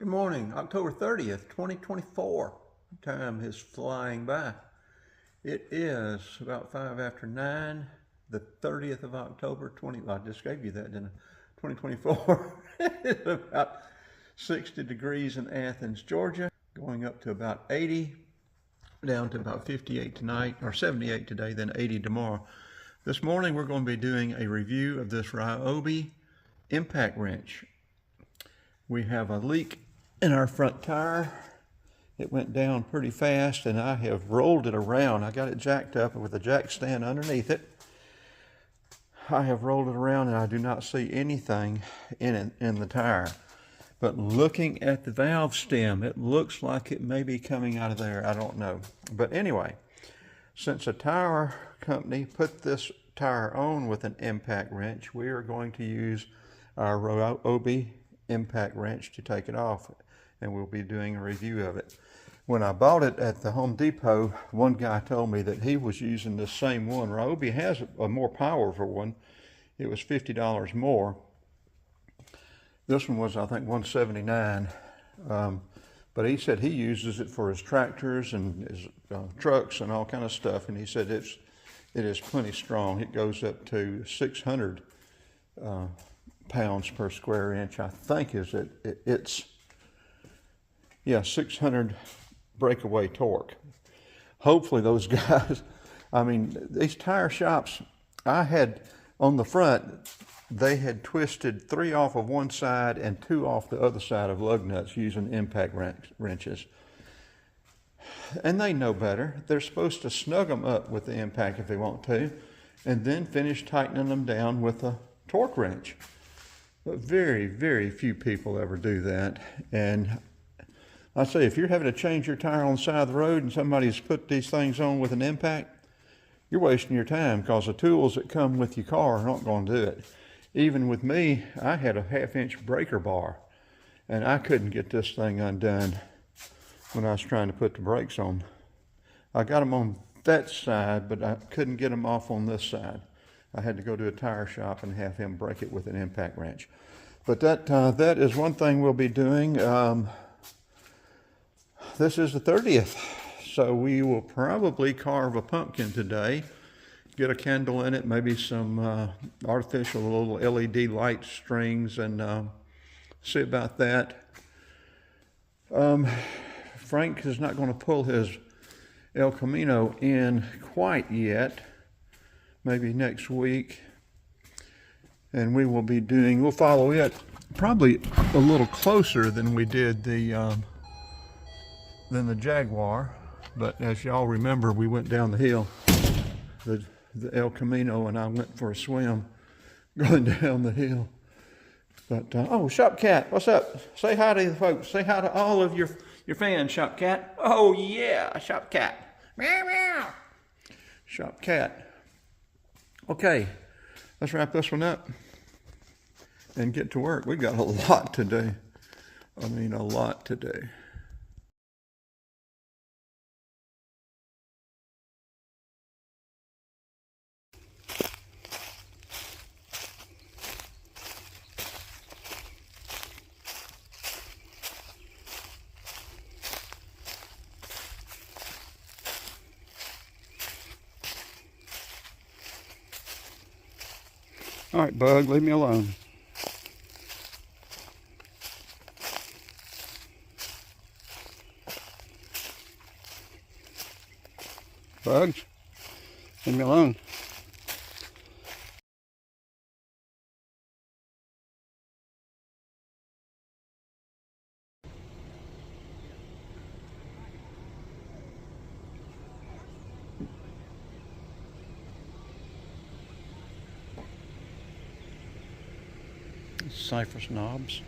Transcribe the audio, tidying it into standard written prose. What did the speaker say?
Good morning, October 30th, 2024. Time is flying by. It is about 5 after 9, the 30th of October, I just gave you that, didn't I? 2024. It's about 60 degrees in Athens, Georgia, going up to about 80, down to about 58 tonight, or 78 today, then 80 tomorrow. This morning we're going to be doing a review of this Ryobi impact wrench. We have a leak in our front tire. It went down pretty fast and I have rolled it around. I got it jacked up with a jack stand underneath it. I have rolled it around and I do not see anything in the tire. But looking at the valve stem, it looks like it may be coming out of there. I don't know. But anyway, since a tire company put this tire on with an impact wrench, we are going to use our Ryobi impact wrench to take it off, and we'll be doing a review of it. When I bought it at the Home Depot, one guy told me that he was using the same one. Ryobi has a more powerful one. It was $50 more. This one was, I think, $179. But he said he uses it for his tractors and his trucks and all kind of stuff, and he said it is plenty strong. It goes up to 600 pounds per square inch, I think it's 600 breakaway torque. Hopefully those guys, I mean, these tire shops, I had on the front, they had twisted 3 off of one side and 2 off the other side of lug nuts using impact wrenches. And they know better. They're supposed to snug them up with the impact if they want to, and then finish tightening them down with a torque wrench. But very, very few people ever do that. And I say, if you're having to change your tire on the side of the road and somebody's put these things on with an impact, you're wasting your time, because the tools that come with your car are not going to do it. Even with me, I had a 1/2-inch breaker bar, and I couldn't get this thing undone when I was trying to put the brakes on. I got them on that side, but I couldn't get them off on this side. I had to go to a tire shop and have him break it with an impact wrench. But that is one thing we'll be doing. This is the 30th, so we will probably carve a pumpkin today, get a candle in it, maybe some artificial little LED light strings, and see about that. Frank is not going to pull his El Camino in quite yet. Maybe next week, and we'll follow it probably a little closer than we did the Jaguar. But as y'all remember, we went down the hill, the El Camino, and I went for a swim going down the hill. But oh, Shop Cat, what's up? Say hi to the folks. Say hi to all of your fans, Shop Cat. Oh yeah, Shop Cat. Meow meow. Shop Cat. Okay, let's wrap this one up and get to work. We've got a lot to do. I mean, a lot to do. All right, Bug, leave me alone. Bugs, leave me alone. Cypress knobs.